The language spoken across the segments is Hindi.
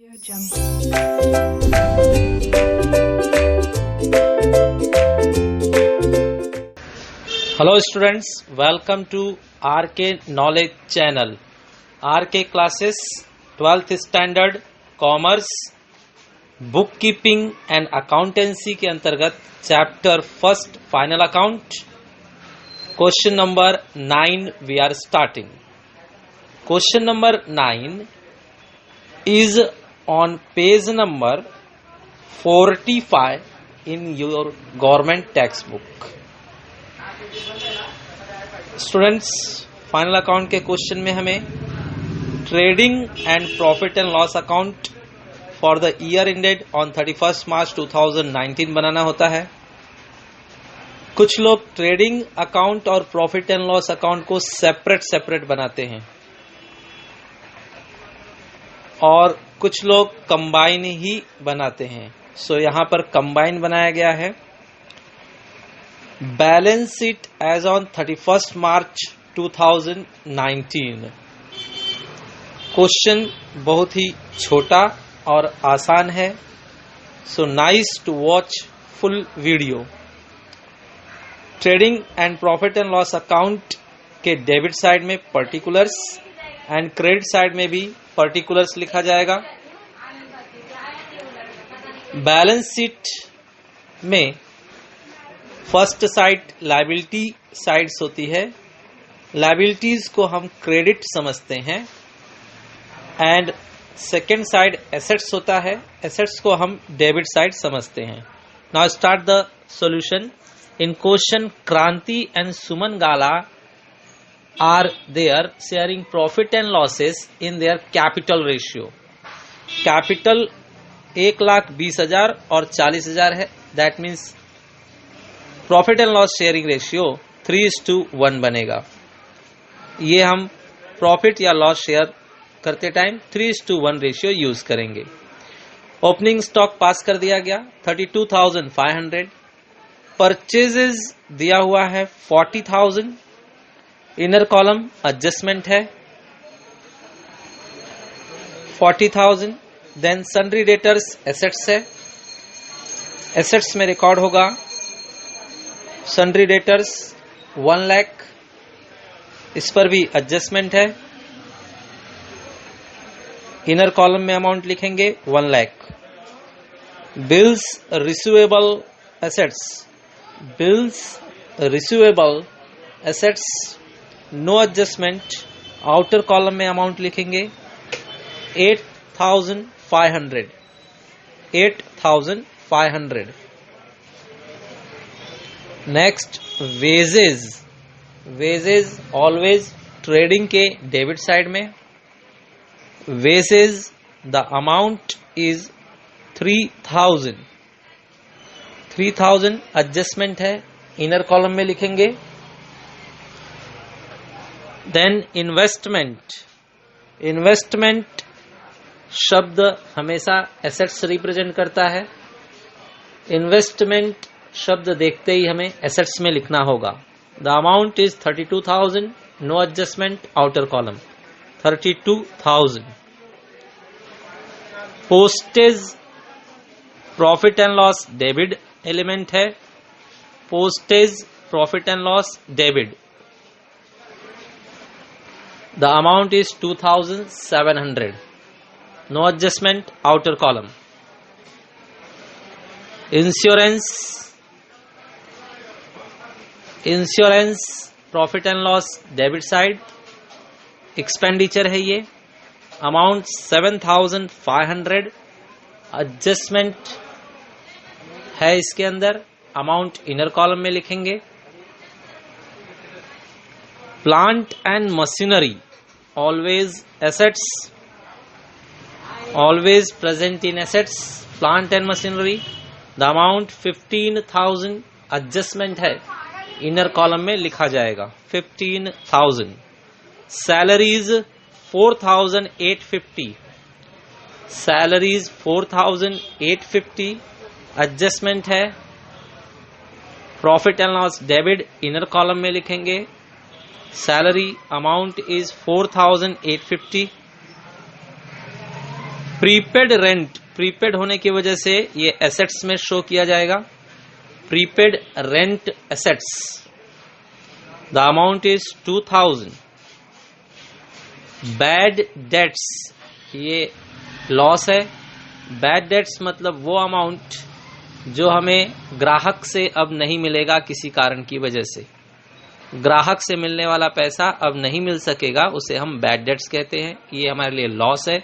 Hello students, welcome to RK Knowledge Channel. RK classes 12th standard commerce book keeping and accountancy के अंतर्गत chapter first final account question number 9 we are starting. क्वेश्चन number 9 is on page number 45 in your government textbook. Students, final account के क्वेश्चन में हमें trading and profit and loss account for the year ended on 31 March 2019 बनाना होता है. कुछ लोग ट्रेडिंग अकाउंट और प्रॉफिट एंड लॉस अकाउंट को सेपरेट बनाते हैं और कुछ लोग कंबाइन ही बनाते हैं. सो यहां पर कंबाइन बनाया गया है. Balance sheet as on 31 March 2019. Question बहुत ही छोटा और आसान है. So nice to watch full video. Trading and profit and loss account के डेबिट साइड में पर्टिकुलर्स एंड क्रेडिट साइड में भी पर्टिकुलर्स लिखा जाएगा. बैलेंस शीट में फर्स्ट साइड लायबिलिटी साइड्स होती है. लायबिलिटीज को हम क्रेडिट समझते हैं एंड सेकेंड साइड एसेट्स होता है. एसेट्स को हम डेबिट साइड समझते हैं. Now start the solution. In question Kranti and Suman Gala are there sharing profit and losses in their capital ratio. Capital 1,20,000 और 40,000 है. That means profit and loss sharing ratio 3:1 बनेगा. ये हम प्रॉफिट या लॉस शेयर करते टाइम 3:1 रेशियो यूज करेंगे. ओपनिंग स्टॉक पास कर दिया गया 32,500. परचेजेज दिया हुआ है 40,000. इनर कॉलम एडजस्टमेंट है 40,000. देन सन्ड्री डेटर्स एसेट्स है. एसेट्स में रिकॉर्ड होगा सन्ड्री डेटर्स 1 लाख. इस पर भी एडजस्टमेंट है. इनर कॉलम में अमाउंट लिखेंगे 1 lakh. Bills receivable assets. Bills receivable assets no adjustment. Outer column में अमाउंट लिखेंगे 8,500. 8,500. Next wages. Wages always trading के डेबिट साइड में. Wages the amount is 3,000. 3,000 adjustment है. इनर कॉलम में लिखेंगे. Then investment. इन्वेस्टमेंट शब्द हमेशा एसेट्स रिप्रेजेंट करता है. इन्वेस्टमेंट शब्द देखते ही हमें एसेट्स में लिखना होगा. The amount is 32,000. No adjustment. Outer column 32,000. Postage profit and loss debit element है. Postage profit and loss debit. The amount is 2,700. No adjustment. Outer column. Insurance. Insurance profit and loss debit side. Expenditure है ये. Amount 7,500. Adjustment है इसके अंदर. Amount inner column में लिखेंगे. Plant and machinery always assets. Always present in assets. Plant and machinery. The amount 15,000. Adjustment है. Inner column में लिखा जाएगा 15,000. Salaries 4,850. Salaries 4,850. Adjustment है. Profit and loss debit inner column में लिखेंगे. Salary amount is 4,850. Prepaid rent, prepaid होने की वजह से ये एसेट्स में शो किया जाएगा। Prepaid rent assets, the amount is 2000। Bad debts, ये लॉस है। बैड डेट्स मतलब वो अमाउंट जो हमें ग्राहक से अब नहीं मिलेगा किसी कारण की वजह से, ग्राहक से मिलने वाला पैसा अब नहीं मिल सकेगा, उसे हम बैड डेट्स कहते हैं। ये हमारे लिए लॉस है।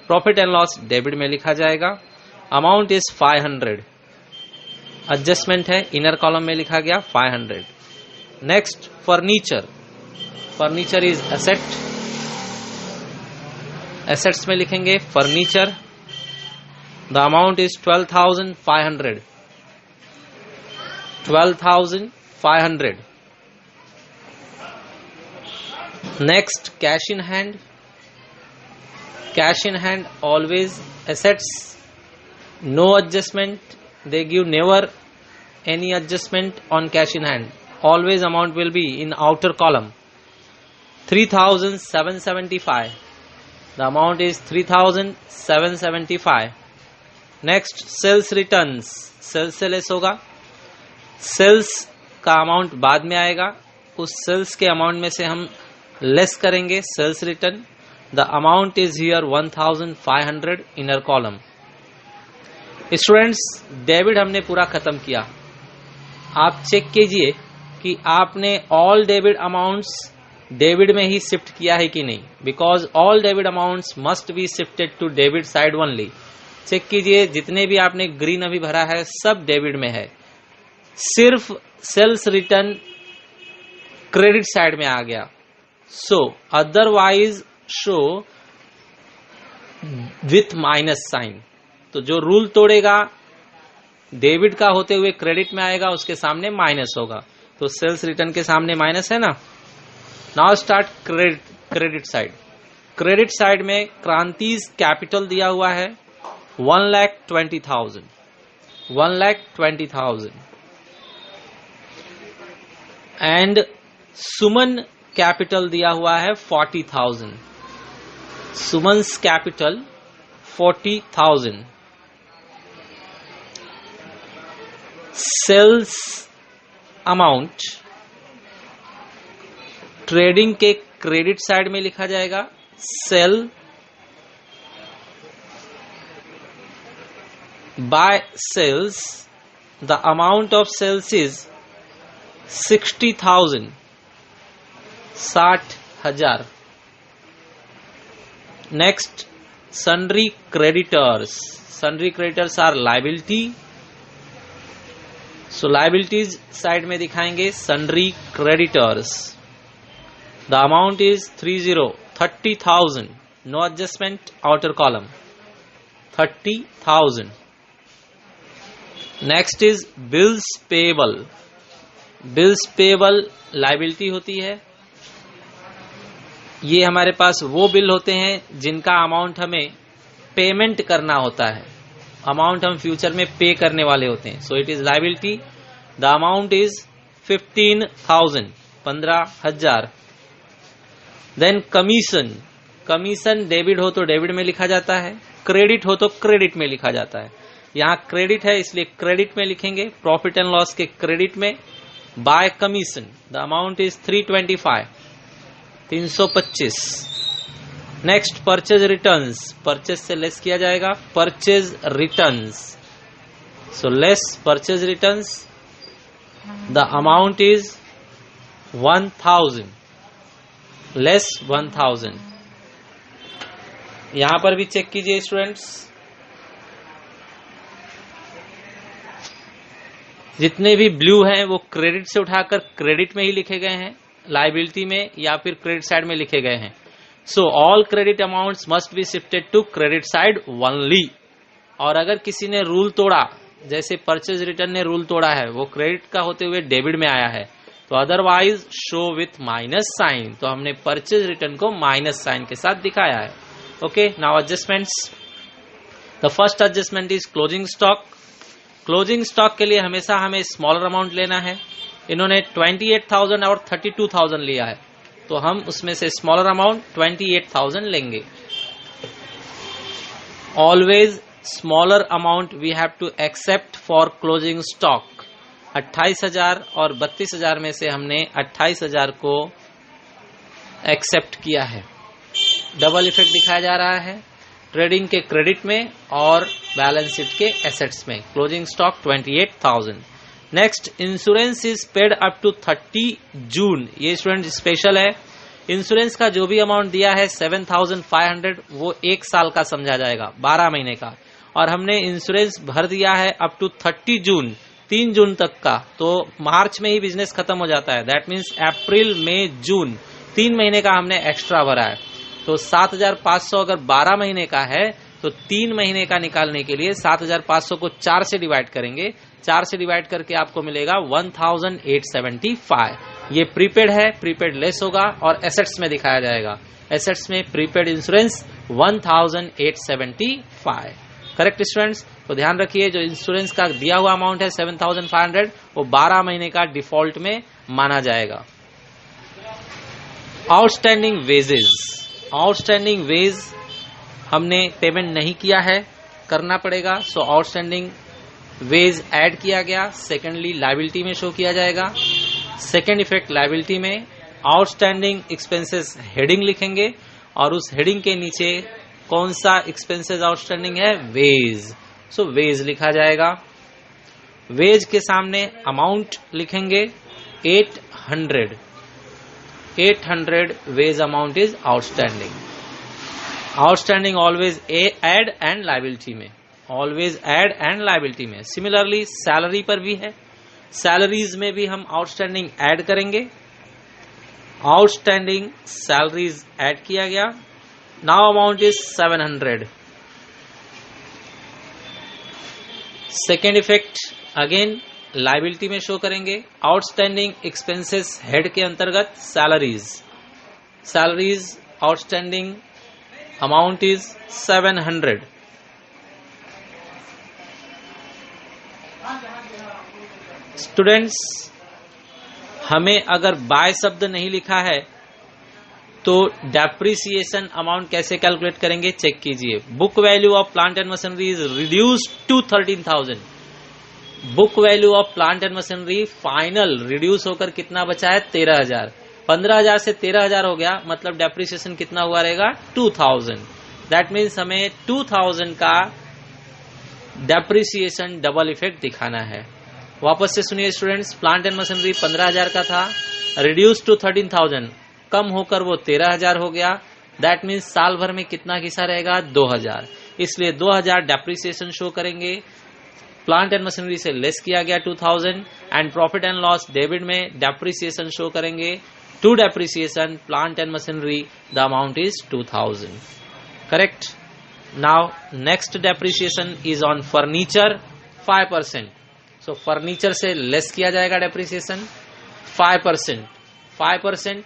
प्रॉफिट एंड लॉस डेबिट में लिखा जाएगा। अमाउंट इज 500, एडजस्टमेंट है, इनर कॉलम में लिखा गया 500। Next furniture, furniture is asset, assets में लिखेंगे furniture. The amount is 12,500, 12,500। Next cash in hand, cash in hand always assets, no adjustment, they give never any adjustment on cash in hand, always amount will be in outer column. 3,775, the amount is 3,775. next sales returns, sales से लेस होगा, सेल्स का अमाउंट बाद में आएगा, उस सेल्स के अमाउंट में से हम लेस करेंगे sales return. The amount is here 1,500, inner column. Students, debit हमने पूरा खत्म किया। आप चेक कीजिए कि आपने ऑल डेबिट अमाउंट्स डेबिट में ही शिफ्ट किया है कि नहीं, because all debit amounts must be shifted to debit side only. Check कीजिए, जितने भी आपने ग्रीन अभी भरा है सब डेबिट में है, सिर्फ सेल्स रिटर्न क्रेडिट साइड में आ गया। So otherwise show with minus sign. तो जो रूल तोड़ेगा डेबिट का होते हुए क्रेडिट में आएगा, उसके सामने माइनस होगा। तो सेल्स रिटर्न के सामने माइनस है ना। Now start credit side. Credit side में क्रांतिज कैपिटल दिया हुआ है 1,20,000, 1,20,000 एंड सुमन कैपिटल दिया हुआ है 40,000, Suman's capital 40,000। Sales amount trading के क्रेडिट साइड में लिखा जाएगा, sale by sales, the amount of sales is 60,000, 60,000। Next, sundry creditors. Sundry creditors are liability. So liabilities side में दिखाएंगे sundry creditors. The amount is 30,000. No adjustment, outer column. 30,000. Next is bills payable. Bills payable liability होती है। ये हमारे पास वो बिल होते हैं जिनका अमाउंट हमें पेमेंट करना होता है, अमाउंट हम फ्यूचर में पे करने वाले होते हैं। So it is liability. The amount is 15,000, 15,000। Then commission, commission debit हो तो डेबिट में लिखा जाता है, क्रेडिट हो तो क्रेडिट में लिखा जाता है। यहाँ क्रेडिट है इसलिए क्रेडिट में लिखेंगे, प्रॉफिट एंड लॉस के क्रेडिट में। Bye commission the amount is 325, 325। Next purchase returns, purchase से लेस किया जाएगा, purchase returns. So less purchase returns, the amount is 1,000, less 1,000। यहां पर भी चेक कीजिए स्टूडेंट्स, जितने भी ब्लू हैं वो क्रेडिट से उठाकर क्रेडिट में ही लिखे गए हैं, लायबिलिटी में या फिर क्रेडिट साइड में लिखे गए हैं। So all credit amounts must be shifted to credit side only. और अगर किसी ने रूल तोड़ा, जैसे परचेज रिटर्न ने रूल तोड़ा है, वो क्रेडिट का होते हुए डेबिट में आया है, तो otherwise show with minus sign. तो हमने परचेज रिटर्न को माइनस साइन के साथ दिखाया है। Okay, now adjustments. The first adjustment is closing stock. Closing stock के लिए हमेशा हमें स्मॉलर अमाउंट लेना है। इन्होंने 28,000 और 32,000 लिया है, तो हम उसमें से स्मॉलर अमाउंट 28,000 लेंगे। Always smaller amount we have to accept for closing stock. 28,000 और 32,000 में से हमने 28,000 को एक्सेप्ट किया है। डबल इफेक्ट दिखाया जा रहा है ट्रेडिंग के क्रेडिट में और बैलेंस शीट के एसेट्स में। Closing stock 28,000। Next, insurance is paid up to 30 June. ये स्टूडेंट स्पेशल है। इंश्योरेंस का जो भी अमाउंट दिया है 7,500 वो 1 साल का समझा जाएगा, 12 महीने का, और हमने इंश्योरेंस भर दिया है अप टू 30 जून, 3 जून तक का। तो मार्च में ही बिजनेस खत्म हो जाता है। दैट मीन्स अप्रैल मई जून 3 महीने का हमने एक्स्ट्रा भरा है। तो 7,500 अगर 12 महीने का है तो 3 महीने का निकालने के लिए 7,500 को 4 से डिवाइड करेंगे। 4 से डिवाइड करके आपको मिलेगा 1,875। ये प्रीपेड है, प्रीपेड लेस होगा और एसेट्स में दिखाया जाएगा। एसेट्स में प्रीपेड इंश्योरेंस 1,875। Correct students? तो ध्यान रखिए, जो इंश्योरेंस का दिया हुआ अमाउंट है 7,500 वो 12 महीने का डिफॉल्ट में माना जाएगा। Outstanding wages. आउटस्टैंडिंग वेज हमने पेमेंट नहीं किया है, करना पड़ेगा। सो आउटस्टैंडिंग वेज ऐड किया गया। सेकेंडली लायबिलिटी में शो किया जाएगा। सेकेंड इफेक्ट लायबिलिटी में आउटस्टैंडिंग एक्सपेंसेस हेडिंग लिखेंगे और उस हेडिंग के नीचे कौन सा एक्सपेंसेस आउटस्टैंडिंग है, वेज। सो वेज लिखा जाएगा। वेज के सामने अमाउंट लिखेंगे 800। 800 wage amount is outstanding. Outstanding always add and liability में, ऑलवेज एड एंड लायबिलिटी में। सिमिलरली सैलरी पर भी है, सैलरीज में भी हम आउटस्टैंडिंग ऐड करेंगे। आउटस्टैंडिंग सैलरीज ऐड किया गया। Now amount is 700। Second effect again liability में शो करेंगे। आउटस्टैंडिंग एक्सपेंसेस हेड के अंतर्गत salaries, salaries outstanding amount is 700। Students, हमें अगर बाय शब्द नहीं लिखा है तो डेप्रिसिएशन अमाउंट कैसे कैलकुलेट करेंगे, चेक कीजिए। Book value of plant and machinery is reduced to 13,000। Book value of plant and machinery final reduce होकर कितना बचा है, 13,000। 15,000 से 13,000 हो गया, मतलब डेप्रिसिएशन कितना हुआ रहेगा, 2,000। दैट मीन्स हमें 2,000 का डेप्रिसिएशन डबल इफेक्ट दिखाना है। वापस से सुनिए स्टूडेंट्स, प्लांट एंड मशीनरी 15,000 का था, रिड्यूस टू 13,000, कम होकर वो 13,000 हो गया। दैट मीन्स साल भर में कितना हिस्सा रहेगा, 2,000। इसलिए 2,000 डेप्रिसिएशन शो करेंगे। प्लांट एंड मशीनरी से लेस किया गया 2,000 and profit and loss debit में डेप्रिसिएशन शो करेंगे। To depreciation plant and machinery the amount is 2,000। Correct? Now next depreciation is on furniture 5%। So furniture से लेस किया जाएगा डेप्रिसिएशन 5%। 5%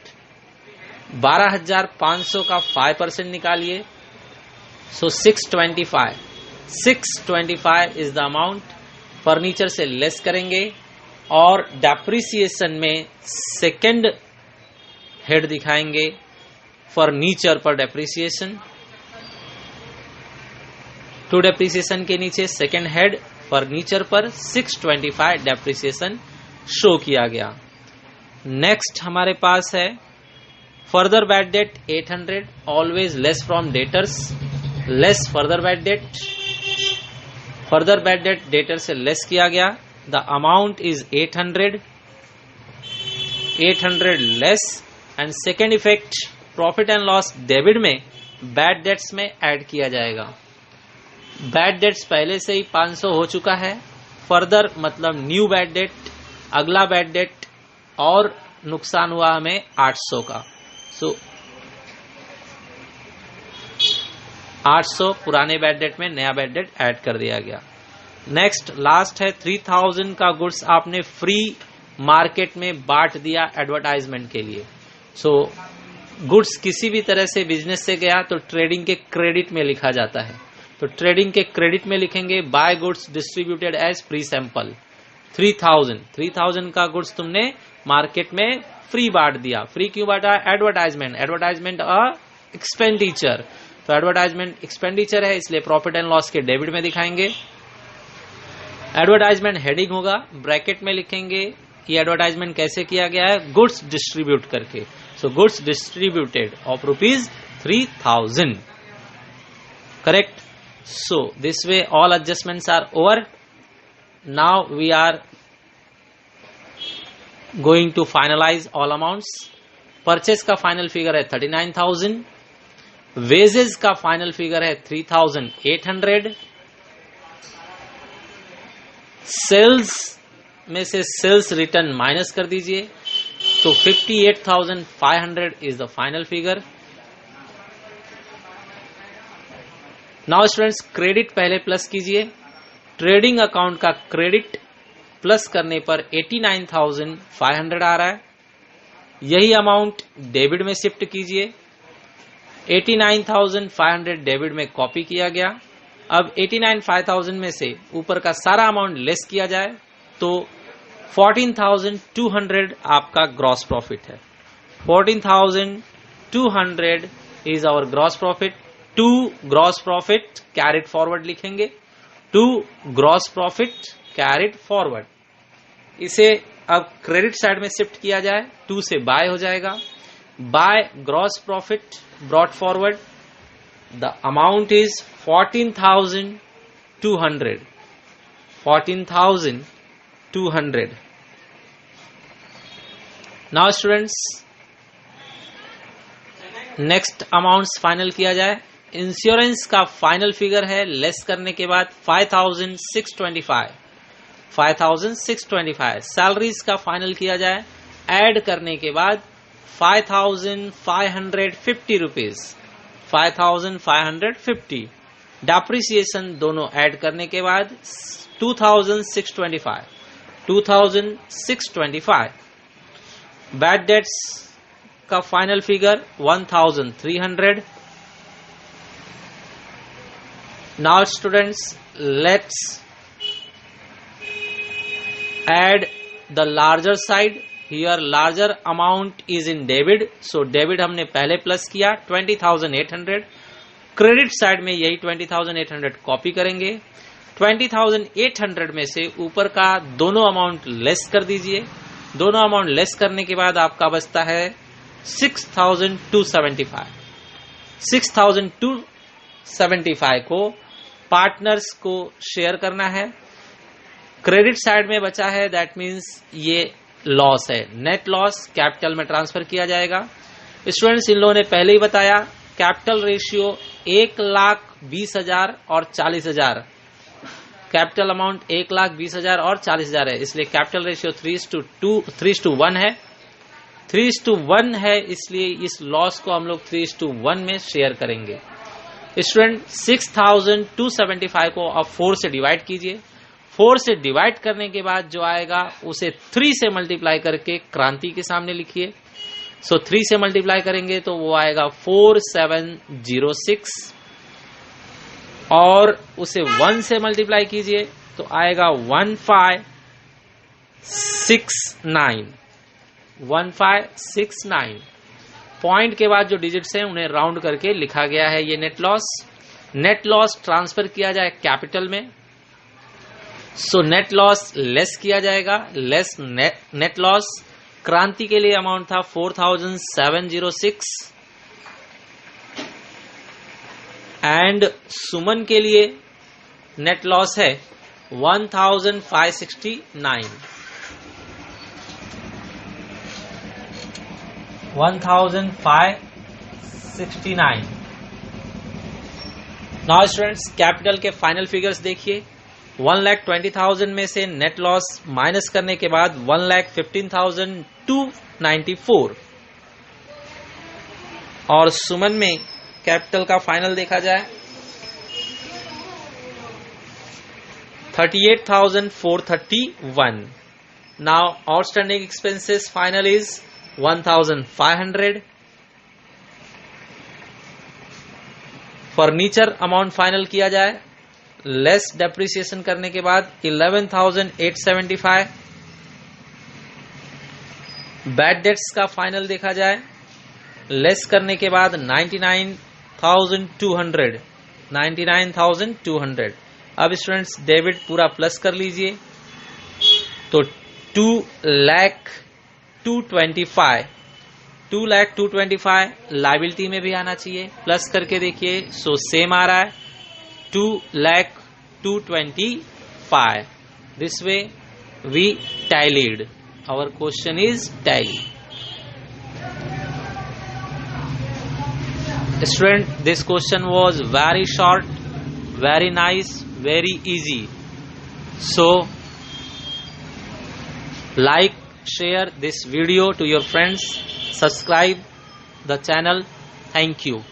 12,500 का 5% निकालिए। So 625। 625 is the amount. Furniture से लेस करेंगे और डेप्रिसिएशन में सेकेंड हेड दिखाएंगे फर्नीचर पर डेप्रिसिएशन। टू डेप्रिसिएशन के नीचे सेकेंड हेड फर्नीचर पर 625 डेप्रिसिएशन शो किया गया। नेक्स्ट हमारे पास है further bad debt 800, always less from debtors, less further bad debt. Further bad debt debtor से लेस किया गया। The amount is 800। 800 less and second effect profit and loss debit में बैड डेट्स में ऐड किया जाएगा। बैड डेट्स पहले से ही 500 हो चुका है। फर्दर मतलब न्यू बैड डेट, अगला बैड डेट और नुकसान हुआ हमें 800 का। सो 800 पुराने बैड डेट में नया बैड डेट ऐड कर दिया गया। नेक्स्ट लास्ट है 3,000 का गुड्स आपने फ्री मार्केट में बांट दिया एडवर्टाइजमेंट के लिए। सो गुड्स किसी भी तरह से बिजनेस से गया तो ट्रेडिंग के क्रेडिट में लिखा जाता है। तो ट्रेडिंग के क्रेडिट में लिखेंगे by goods distributed as free sample 3,000 का गुड्स तुमने मार्केट में फ्री बांट दिया। फ्री क्यों बांटा? Advertisement, advertisement expenditure. तो एडवर्टाइजमेंट एक्सपेंडिचर है, इसलिए प्रॉफिट एंड लॉस के डेबिट में दिखाएंगे। एडवर्टाइजमेंट हेडिंग होगा, ब्रैकेट में लिखेंगे ये एडवर्टाइजमेंट कैसे किया गया है, गुड्स डिस्ट्रीब्यूट करके। So goods distributed of ₹3000, correct. So this way all adjustments are over. Now we are going to finalize all amounts. Purchase का फाइनल फिगर है 39,000, वेजेस का फाइनल फिगर है 3,800, सेल्स में से सेल्स रिटर्न माइनस कर दीजिए तो 58,500 is the final figure. Now students, credit पहले प्लस कीजिए। ट्रेडिंग अकाउंट का क्रेडिट प्लस करने पर 89,500 आ रहा है, यही अमाउंट डेबिट में शिफ्ट कीजिए। 89,500 डेबिट में कॉपी किया गया। अब 89,500 में से ऊपर का सारा अमाउंट लेस किया जाए तो 14,200 आपका ग्रॉस प्रॉफिट है। 14,200 is our gross profit. To gross profit carried forward लिखेंगे, to gross profit carried forward. इसे अब क्रेडिट साइड में शिफ्ट किया जाए, टू से बाय हो जाएगा। By gross profit brought forward, the amount is 14,200। 14,200। Now students, next amounts final किया जाए। इंश्योरेंस का फाइनल फिगर है लेस करने के बाद 5,625। 5,625। सैलरीज का फाइनल किया जाए ऐड करने के बाद 5,550 रुपीज। 5,550। डेप्रिसिएशन दोनों ऐड करने के बाद 2,625। 2,625। बैड डेट्स का final figure 1,300। Now students, let's add the larger side. Here larger amount is in debit, so debit हमने पहले प्लस किया 20,800। क्रेडिट साइड में यही 20,800 कॉपी करेंगे। 20,800 में से ऊपर का दोनों अमाउंट लेस कर दीजिए। दोनों अमाउंट लेस करने के बाद आपका बचता है 6,275। 6,275 को पार्टनर्स को शेयर करना है। क्रेडिट साइड में बचा है, दैट मीन्स ये लॉस है, नेट लॉस कैपिटल में ट्रांसफर किया जाएगा। स्टूडेंट्स, इन लोगों ने पहले ही बताया कैपिटल रेशियो 1,20,000 और 40,000। कैपिटल अमाउंट 1,20,000 और 40,000 है, इसलिए कैपिटल रेशियो 3:1 है। 3:1 है, इसलिए इस लॉस को हम लोग 3:1 में शेयर करेंगे। स्टूडेंट, 6,275 को अब 4 से डिवाइड कीजिए। 4 से डिवाइड करने के बाद जो आएगा उसे 3 से मल्टीप्लाई करके क्रांति के सामने लिखिए। सो 3 से मल्टीप्लाई करेंगे तो वो आएगा 4706 और उसे 1 से मल्टीप्लाई कीजिए तो आएगा 1569। 1569। पॉइंट के बाद जो डिजिट्स हैं उन्हें राउंड करके लिखा गया है ये net loss. Net loss transfer किया जाए कैपिटल में, सो नेट लॉस लेस किया जाएगा, लेस नेट लॉस। क्रांति के लिए अमाउंट था 4,706 एंड सुमन के लिए नेट लॉस है 1,569। 1,569। नाउ स्टूडेंट्स, कैपिटल के फाइनल फिगर्स देखिए। 1,20,000 में से नेट लॉस माइनस करने के बाद 1,15,294 और सुमन में कैपिटल का फाइनल देखा जाए 38,431। Now outstanding expenses final is 1,500। Furniture amount final किया जाए लेस डेप्रिसिएशन करने के बाद 11,875। बैड डेट्स का फाइनल देखा जाए लेस करने के बाद 99,200। अब स्टूडेंट्स डेबिट पूरा प्लस कर लीजिए, तो 2,225 लाइबिलिटी में भी आना चाहिए, प्लस करके देखिए, सो सेम आ रहा है 2,225। This way we tallied, our question is tally। Student, this question was very short, very nice, very easy, so like, share this video to your friends, subscribe the channel, thank you।